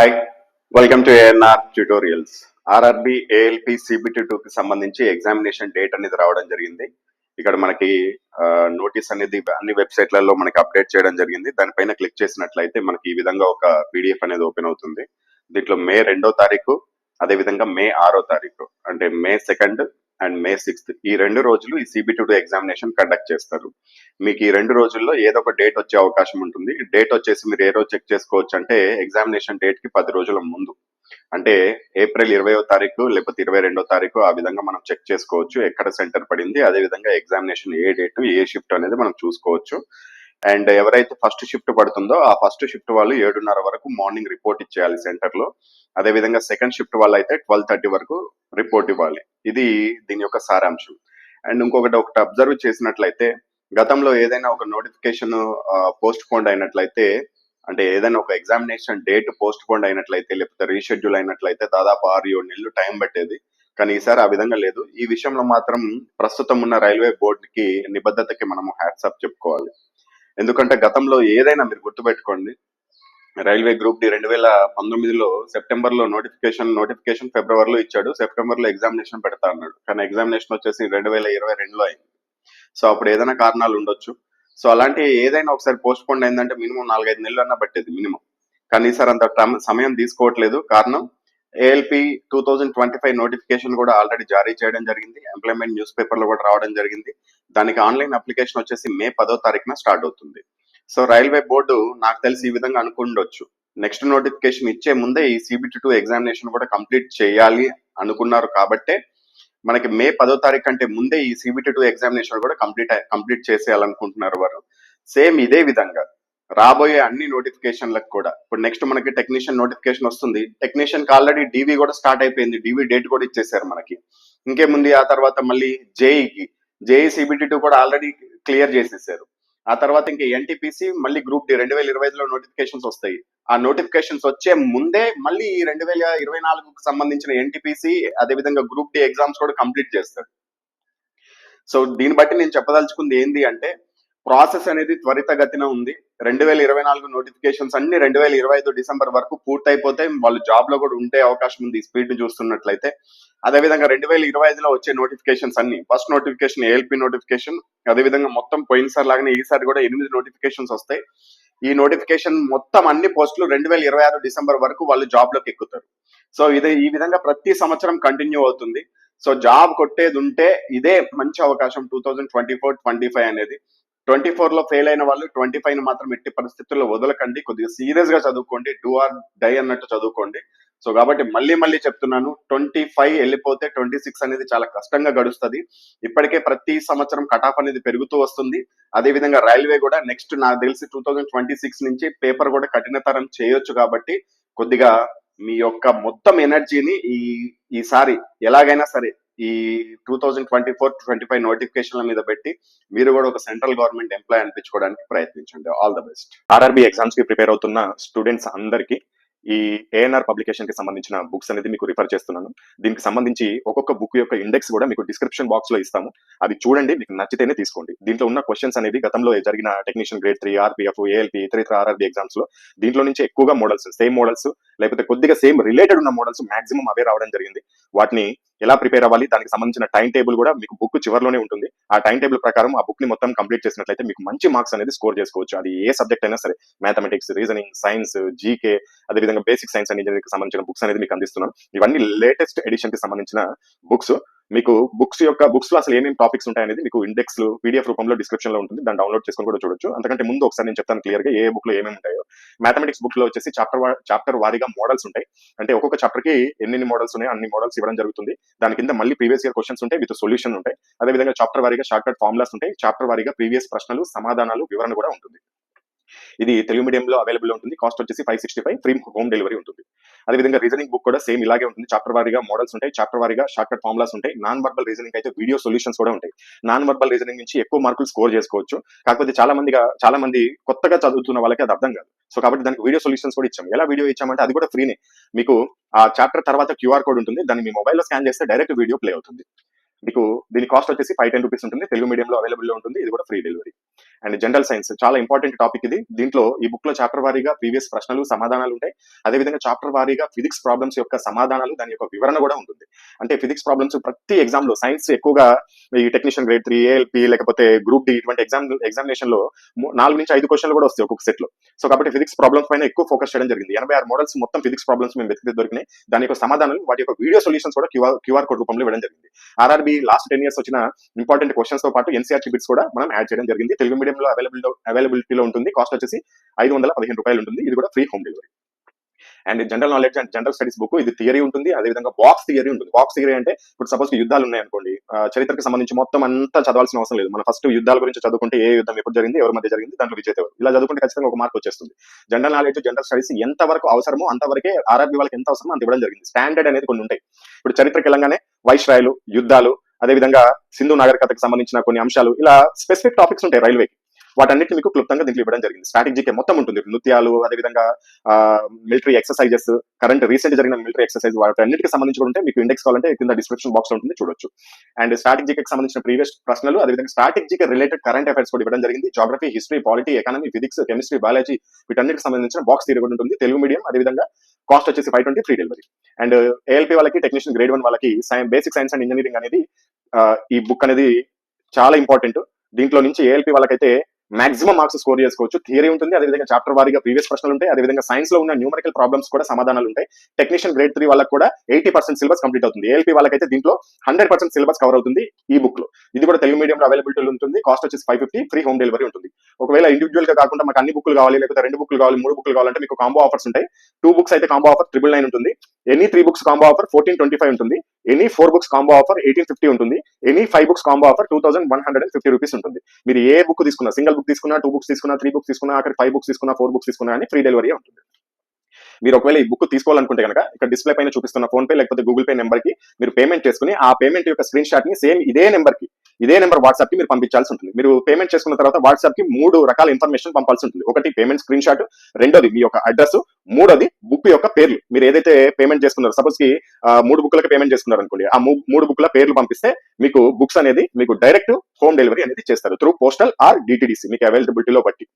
Hi, welcome to ANR tutorials. RRB ALP CBT 2 కి సంబంధించి examination date అనేది రావడం జరిగింది. ఇక్కడ మనకి నోటీస్ అనేది అన్ని వెబ్సైట్లలో మనకి అప్డేట్ చేయడం జరిగింది. దానిపైన క్లిక్ చేసినట్లయితే మనకి ఈ విధంగా ఒక పీడిఎఫ్ అనేది ఓపెన్ అవుతుంది. దీంట్లో మే 2వ తారీఖు, అదేవిధంగా మే 6వ తారీఖు, అంటే మే 2 అండ్ మే 6 ఈ 2 రోజులు ఈ సిబిటి 2 ఎగ్జామినేషన్ కండక్ట్ చేస్తారు. మీకు ఈ 2 రోజుల్లో ఏదో ఒక డేట్ వచ్చే అవకాశం ఉంటుంది. డేట్ వచ్చేసి మీరు ఏ రోజు చెక్ చేసుకోవచ్చు అంటే ఎగ్జామినేషన్ డేట్ కి 10 రోజుల ముందు, అంటే ఏప్రిల్ 20వ తారీఖు లేకపోతే 22వ తారీఖు ఆ విధంగా మనం చెక్ చేసుకోవచ్చు ఎక్కడ సెంటర్ పడింది, అదే విధంగా ఎగ్జామినేషన్ ఏ డేట్ ఏ షిఫ్ట్ అనేది మనం చూసుకోవచ్చు. అండ్ ఎవరైతే ఫస్ట్ షిఫ్ట్ పడుతుందో ఆ ఫస్ట్ షిఫ్ట్ వాళ్ళు 7:30 వరకు మార్నింగ్ రిపోర్ట్ ఇచ్చేయాలి సెంటర్ లో. అదే విధంగా సెకండ్ షిఫ్ట్ వాళ్ళు అయితే 12:30 వరకు రిపోర్ట్ ఇవ్వాలి. ఇది దీని యొక్క సారాంశం. అండ్ ఒకటి అబ్జర్వ్ చేసినట్లయితే గతంలో ఏదైనా ఒక నోటిఫికేషన్ పోస్ట్ పోన్ అయినట్లయితే, అంటే ఏదైనా ఒక ఎగ్జామినేషన్ డేట్ పోస్ట్ పోన్ అయినట్లయితే లేకపోతే రీషెడ్యూల్ అయినట్లయితే దాదాపు 6-7 నెలలు టైం పట్టేది. కానీ ఈసారి ఆ విధంగా లేదు. ఈ విషయంలో మాత్రం ప్రస్తుతం ఉన్న రైల్వే బోర్డుకి నిబద్ధతకి మనము హ్యాట్సాప్ చెప్పుకోవాలి. ఎందుకంటే గతంలో ఏదైనా మీరు గుర్తుపెట్టుకోండి, రైల్వే గ్రూప్ డి 2019లో సెప్టెంబర్ లో నోటిఫికేషన్ ఫిబ్రవరిలో ఇచ్చాడు, సెప్టెంబర్ లో ఎగ్జామినేషన్ పెడతా అన్నాడు. కానీ ఎగ్జామినేషన్ వచ్చేసి 2022లో అయింది. సో అప్పుడు ఏదైనా కారణాలు ఉండొచ్చు. సో అలాంటి ఏదైనా ఒకసారి పోస్ట్ పోన్ అయిందంటే మినిమం 4-5 నెలలు అన్నా పట్టేది మినిమం. కానీ ఈసారి అంత సమయం తీసుకోవట్లేదు. కారణం ఏఎల్పి 2025 నోటిఫికేషన్ కూడా ఆల్రెడీ జారీ చేయడం జరిగింది. ఎంప్లాయ్మెంట్ న్యూస్ పేపర్ లో కూడా రావడం జరిగింది. దానికి ఆన్లైన్ అప్లికేషన్ వచ్చేసి మే 10వ తారీఖున స్టార్ట్ అవుతుంది. సో రైల్వే బోర్డు నాకు తెలిసి ఈ విధంగా అనుకుండొచ్చు, నెక్స్ట్ నోటిఫికేషన్ ఇచ్చే ముందే ఈ సిబిటి 2 ఎగ్జామినేషన్ కూడా కంప్లీట్ చేయాలి అనుకున్నారు కాబట్టే మనకి మే 10వ తారీఖు కంటే ముందే ఈ సిబిటి 2 ఎగ్జామినేషన్ కూడా కంప్లీట్ చేసేయాలనుకుంటున్నారు వారు. సేమ్ ఇదే విధంగా రాబోయే అన్ని నోటిఫికేషన్లకు కూడా ఇప్పుడు నెక్స్ట్ మనకి టెక్నీషియన్ నోటిఫికేషన్ వస్తుంది. టెక్నీషియన్ కి ఆల్రెడీ డివి కూడా స్టార్ట్ అయిపోయింది, డివి డేట్ కూడా ఇచ్చేసారు మనకి. ఇంకేముంది, ఆ తర్వాత మళ్ళీ జేఈ సిబిటి 2 కూడా ఆల్రెడీ క్లియర్ చేసేసారు. ఆ తర్వాత ఇంకా ఎన్టీపీసీ మళ్ళీ గ్రూప్ డి 2025లో నోటిఫికేషన్స్ వస్తాయి. ఆ నోటిఫికేషన్స్ వచ్చే ముందే మళ్ళీ 2024కు సంబంధించిన ఎన్టీపీసీ అదేవిధంగా గ్రూప్ డి ఎగ్జామ్స్ కూడా కంప్లీట్ చేస్తారు. సో దీన్ని బట్టి నేను చెప్పదలుచుకుంది ఏంది అంటే, ప్రాసెస్ అనేది త్వరితగతిన ఉంది. 2024 నోటిఫికేషన్స్ అన్ని 2025 డిసెంబర్ వరకు పూర్తయిపోతే వాళ్ళు జాబ్ లో కూడా ఉండే అవకాశం ఉంది, స్పీడ్ చూస్తున్నట్లయితే. అదేవిధంగా 2025లో వచ్చే నోటిఫికేషన్స్ అన్ని, ఫస్ట్ నోటిఫికేషన్ ఏఎల్పి నోటిఫికేషన్, అదేవిధంగా మొత్తం పోయినసారి లాగానే ఈసారి కూడా 8 నోటిఫికేషన్స్ వస్తాయి. ఈ నోటిఫికేషన్ మొత్తం అన్ని పోస్టులు 2026 డిసెంబర్ వరకు వాళ్ళు జాబ్ లోకి ఎక్కుతారు. సో ఇది ఈ విధంగా ప్రతి సంవత్సరం కంటిన్యూ అవుతుంది. సో జాబ్ కొట్టేది ఉంటే ఇదే మంచి అవకాశం 2024-25 అనేది. 24లో ఫెయిల్ అయిన వాళ్ళు 25 మాత్రం ఎట్టి పరిస్థితుల్లో వదలకండి, కొద్దిగా సీరియస్ గా చదువుకోండి, డూ ఆర్ డై అన్నట్టు చదువుకోండి. సో కాబట్టి మళ్ళీ చెప్తున్నాను, 25 వెళ్ళిపోతే 26 అనేది చాలా కష్టంగా గడుస్తుంది. ఇప్పటికే ప్రతి సంవత్సరం కటాఫ్ అనేది పెరుగుతూ వస్తుంది. అదే విధంగా రైల్వే కూడా నెక్స్ట్ నాకు తెలిసి 2026 నుంచి పేపర్ కూడా కఠినతరం చేయొచ్చు. కాబట్టి కొద్దిగా మీ యొక్క మొత్తం ఎనర్జీని ఈసారి ఎలాగైనా సరే ఈ 2024-25 నోటిఫికేషన్ల మీద పెట్టి మీరు కూడా ఒక సెంట్రల్ గవర్నమెంట్ ఎంప్లాయ్ అనిపించుకోవడానికి ప్రయత్నించండి. All the best. RRB exams కి ప్రిపేర్ అవుతున్న స్టూడెంట్స్ అందరికీ ఈ ఏఎన్ఆర్ పబ్లికేషన్ కి సంబంధించిన బుక్స్ అనేది మీకు రిఫర్ చేస్తున్నాను. దీనికి సంబంధించి ఒక్కొక్క బుక్ యొక్క ఇండెక్స్ కూడా మీకు డిస్క్రిప్షన్ బాక్స్ లో ఇస్తాము. అది చూడండి, మీకు నచ్చితేనే తీసుకోండి. దీంట్లో ఉన్న క్వశ్చన్స్ అనేవి గతంలో జరిగిన టెక్నీషియన్ గ్రేడ్ 3, ఆర్పిఎఫ్, ఏఎల్పి, ఇతర ఆర్ఆర్బి ఎగ్జామ్స్ లో దీంట్లో నుంచి ఎక్కువగా మోడల్స్, సేమ్ మోడల్స్ లేకపోతే కొద్దిగా సేమ్ రిలేటెడ్ ఉన్న మోడల్స్ మాక్సిమం అవే రావడం జరిగింది. వాటిని ఎలా ప్రిపేర్ అవ్వాలి, దానికి సంబంధించిన టైం టేబుల్ కూడా మీకు బుక్ చివరిలోనే ఉంటుంది. ఆ టైం టేబుల్ ప్రకారం ఆ బుక్ ని మొత్తం కంప్లీట్ చేసినట్లయితే మీకు మంచి మార్క్స్ అనేది స్కోర్ చేసుకోవచ్చు. అది ఏ సబ్జెక్ట్ అయినా సరే, మ్యాథమెటిక్స్, రీజనింగ్, సైన్స్, జీకే, అదేవిధంగా బేసిక్ సైన్స్ అండ్ ఇంజనీరింగ్ కి సంబంధించిన బుక్స్ అనేది మీకు అందిస్తున్నాను. ఇవన్నీ లేటెస్ట్ ఎడిషన్ కి సంబంధించిన బుక్స్. మీకు బుక్స్ లో అసలు ఏమేమి టాపిక్స్ ఉంటాయనేది మీకు ఇండెక్స్ పీడిఎఫ్ రూపంలో డిస్క్రిప్షన్ లో ఉంటుంది. దాన్ని డౌన్లోడ్ చేసుకొని కూడా చూడొచ్చు. అంతకంటే ముందు ఒకసారి నేను చెప్తాను క్లియర్ గా ఏ బుక్ లో ఏమేమి ఉంటాయో. మ్యాథమెటిక్స్ బుక్ లో వచ్చేసి చాప్టర్ వారీగా మోడల్స్ ఉంటాయి. అంటే ఒక్కొక్క చాప్టర్ కి ఎన్ని మోడల్స్ ఉన్నాయో అన్ని మోడల్స్ ఇవ్వడం జరుగుతుంది. దాని కింద మళ్ళీ ప్రీవియస్ ఇయర్ క్వశ్చన్స్ ఉంటాయి, విత్ సొల్యూషన్ ఉంటాయి. అదేవిధంగా చాప్టర్ వారీగా షార్ట్ కట్ ఫార్ములాస్ ఉంటాయి. చాప్టర్ వారీగా ప్రీవియస్ ప్రశ్నలు, సమాధానాలు, వివరణ కూడా ఉంటుంది. ఇది తెలుగు మీడియంలో అవైలబుల్ ఉంటుంది. కాస్ట్ వచ్చేసి 565, ఫ్రీ హోమ్ డెలివరీ ఉంటుంది. అదేవిధంగా రీజనింగ్ బుక్ కూడా సేమ్ ఇలాగే ఉంటుంది. చాప్టర్ వారీగా మోడల్స్ ఉంటాయి, చాప్టర్ వారీగా షార్ట్ కట్ ఫార్ములాస్ ఉంటాయి. నాన్ వర్బల్ రీజనింగ్ అయితే వీడియో సొల్యూషన్స్ కూడా ఉంటాయి. నాన్ వర్బల్ రీజనింగ్ నుంచి ఎక్కువ మార్కులు స్కోర్ చేసుకోవచ్చు. కాకపోతే చాలా మంది కొత్తగా చదువుతున్న వాళ్ళకి అది అర్థం కాదు. సో కాబట్టి దానికి వీడియో సొల్యూషన్స్ కూడా ఇచ్చాం. ఎలా వీడియో ఇచ్చామంటే అది కూడా ఫ్రీనే. మీకు ఆ చాప్టర్ తర్వాత క్యూఆర్ కోడ్ ఉంటుంది, దాన్ని మీ మొబైల్లో స్కాన్ చేస్తే డైరెక్ట్ వీడియో ప్లే అవుతుంది. మీకు దీని కాస్ట్ వచ్చేసి 510 రూపీస్ ఉంటుంది. తెలుగు మీడియంలో అవైలబుల్ ఉంటుంది. ఇది కూడా free delivery. And general science చాలా ఇంపార్టెంట్ టాపిక్ ఇది. దీంట్లో ఈ బుక్ లో చాప్టర్ వారీగా ప్రీవియస్ ప్రశ్నలు సమాధానాలు ఉంటాయి. అదేవిధంగా చాప్టర్ వారీగా ఫిజిక్స్ ప్రాబ్లమ్స్ యొక్క సమాధానాలు, దాని యొక్క వివరణ కూడా ఉంటుంది. అంటే ఫిజిక్స్ ప్రాబ్లమ్స్ ప్రతి ఎగ్జామ్ లో, సైన్స్ ఎక్కువగా ఈ టెక్నీషియన్ గ్రేడ్ 3, ఏఎల్పి లేకపోతే గ్రూప్ డి ఇటువంటి ఎగ్జామినేషన్ లో 4 నుంచి 5 క్వశ్చన్లు కూడా వస్తాయి ఒక్కొక్క సెట్ లో. సో కాబట్టి ఫిజిక్స్ ప్రాబ్లమ్స్ పైన ఎక్కువ ఫోకస్ చేయడం జరిగింది. 86 మోడల్స్ మొత్తం ఫిజిక్స్ ప్రాబ్లమ్స్ మేము వెతికి దొరికినాయి. దాని యొక్క సమాధానాలు, వాటి యొక్క వీడియో సొల్యూషన్స్ కూడా క్యూఆర్ కోడ్ రూపంలో ఇవ్వడం జరిగింది. ఆర్ఆర్బి లాస్ట్ 10 years వచ్చిన ఇంపార్టెంట్ క్వశ్చన్స్ తో పాటు ఎన్సీఆర్టీ బిట్స్ కూడా మనం యాడ్ చేయడం జరిగింది. తెలుగు మీడియంలో అవైలబిలిటీలో ఉంటుంది. కాస్ట్ వచ్చేసి 515 రూపాయలు ఉంటుంది. ఇది కూడా free home delivery. And general knowledge and general studies book, ఇది థియరీ ఉంటుంది. అదేవిధంగా బాక్స్ థియరీ ఉంటుంది. బాక్స్ థియరీ అంటే ఇప్పుడు సపోజ్ యుద్ధాలు ఉన్నాయనుకోండి, చరిత్రకు సంబంధించి మొత్తం అంతా చదవాల్సిన అవసరం లేదు. మనం ఫస్ట్ యుద్ధాల గురించి చదువుకుంటే ఏ యుద్ధం ఎప్పుడు జరిగింది, ఎవరి మధ్య జరిగింది, దాంట్లో విజేత ఎవరు, ఇలా చదువుకుంటే ఖచ్చితంగా ఒక మార్క్ వచ్చేస్తుంది. జనరల్ నాలెడ్జ్, జనరల్ స్టడీస్ ఎంత వరకు అవసరమో అంతవరకే ఆర్ఆర్బీ వాళ్ళకి ఎంత అవసరమో అంత ఇవ్వడం జరిగింది. స్టాండర్డ్ అనేది కొన్ని ఉంటాయి. ఇప్పుడు చరిత్రకి వెళ్ళగానే వైస్రాయలు, యుద్ధాలు, అదేవిధంగా సింధు నాగరికతకు సంబంధించిన కొన్ని అంశాలు, ఇలా స్పెసిఫిక్ టాపిక్స్ ఉంటాయి రైల్వేకి. వాటన్నిటిని మీకు క్లుప్తంగా దీంట్లో ఇవ్వడం జరిగింది. స్ట్రాటజీకే మొత్తం ఉంటుంది. నృత్యాలు, అదేవిధంగా మిలిటరీ ఎక్సర్సైజెస్, కరెంట్ రీసెంట్ జరిగిన మిలిటరీ ఎక్సర్సైజ్, వాటన్నిటికి సంబంధించి ఉంటే మీకు ఇండెక్స్ కావాలంటే కింద డిస్క్రిప్షన్ బాక్స్ లో ఉంటుంది, చూడొచ్చు. అండ్ స్ట్రాటజీకి సంబంధించిన ప్రీవియస్ ప్రశ్నలు, అదేవిధంగా స్ట్రాటజీకి రిలేటెడ్ కరెంట్ అఫైర్స్ కూడా ఇవ్వడం జరిగింది. Geography, history, polity, economy, physics, chemistry, biology, వీటన్నిటికి సంబంధించిన బాక్స్ థియరీ కూడా ఉంటుంది. తెలుగు మీడియం, అదేవిధంగా కాస్ట్ వచ్చేసి 520, ఫ్రీ డెలివరీ. అండ్ ఏఎల్పీ వాళ్ళకి, టెక్నీషియన్ గ్రేడ్ 1 వాళ్ళకి బేసిక్ సైన్స్ అండ్ ఇంజనీరింగ్ అనేది ఈ బుక్ అనేది చాలా ఇంపార్టెంట్. దీంట్లో నుంచి ఏఎల్పీ వాళ్ళకైతే మాక్సిమం మార్క్స్ స్కోర్ చేసుకోవచ్చు. థియరీ ఉంటుంది, అదేవిధంగా చాప్టర్ వారీగా ప్రీవియస్ ప్రశ్నలు ఉంటాయి, అదేవిధంగా సైన్స్ లో ఉన్న న్యూమరికల్ ప్రాబ్లమ్స్ కూడా సమాధానాలు ఉంటాయి. టెక్నీషియన్ గ్రేడ్ 3 వాళ్ళకి కూడా 80% సిలబస్ కంప్లీట్ అవుతుంది. ఏఎల్పీ వాళ్ళకైతే దీంట్లో 100% సిలబస్ కవర్ అవుతుంది ఈ బుక్ లో. ఇది కూడా తెలుగు మీడియంలో అవైలబిలిటీ ఉంటుంది. కాస్ట్ వచ్చేసి 550, ఫ్రీ హోమ్ డెలివరీ ఉంటుంది. ఒకవేళ ఇండివిజువల్ గా కాకుండా మాకు అన్ని బుక్లు కావాలి, లేకపోతే 2 బుక్లు కావాలి, 3 బుక్లు కావాలంటే మీకు కాంబో ఆఫర్స్ ఉంటాయి. 2 books అయితే కాంబో ఆఫర్ 999 ఉంటుంది. ఎనీ 3 books కాంబో ఆఫర్ 1425 ఉంటుంది. ఎనీ 4 books కాంబో ఆఫర్ 1850 ఉంటుంది. Any 5 books combo offer 2150 rupees ఉంటుంది. మీరు ఏ బుక్ తీసుకున్నా, సింగిల్ బుక్ తీసుకున్నా, 2 books తీసుకున్నా, 3 books తీసుకున్నా, అక్కడ 5 books తీసుకున్నా, 4 books తీసుకున్నా అని ఫ్రీ డెలివరీ ఉంటుంది. మీరు ఒకవేళ ఈ బుక్ తీసుకోవాలనుకుంటే కనుక ఇక్కడ డిస్ప్లే పైన చూపిస్తున్న ఫోన్ పే లేకపోతే గూగుల్ పే నెంబర్ కి మీరు పేమెంట్ చేసుకుని, ఆ పేమెంట్ యొక్క స్క్రీన్ షాట్ ని సేమ్ ఇదే నెంబర్ వాట్సాప్ కి మీరు పంపించాల్సి ఉంటుంది. మీరు పేమెంట్ చేసుకున్న తర్వాత వాట్సాప్ కి 3 రకాల ఇన్ఫర్మేషన్ పంపాల్సి ఉంటుంది. ఒకటి పేమెంట్ స్క్రీన్ షాట్, రెండోది మీ యొక్క అడ్రస్, మూడోది బుక్ యొక్క పేర్లు. మీరు ఏదైతే పేమెంట్ చేసుకున్నారో, సపోజ్ కి 3 బుక్లకి పేమెంట్ చేసుకున్నారు అనుకోండి, ఆ 3 బుక్ల పేర్లు పంపిస్తే మీకు బుక్స్ అనేది మీకు డైరెక్ట్ హోమ్ డెలివరీ అనేది చేస్తారు త్రూ పోస్టల్ ఆర్ డిటిడిసి, మీకు అవైలబిలిటీలో బట్టి.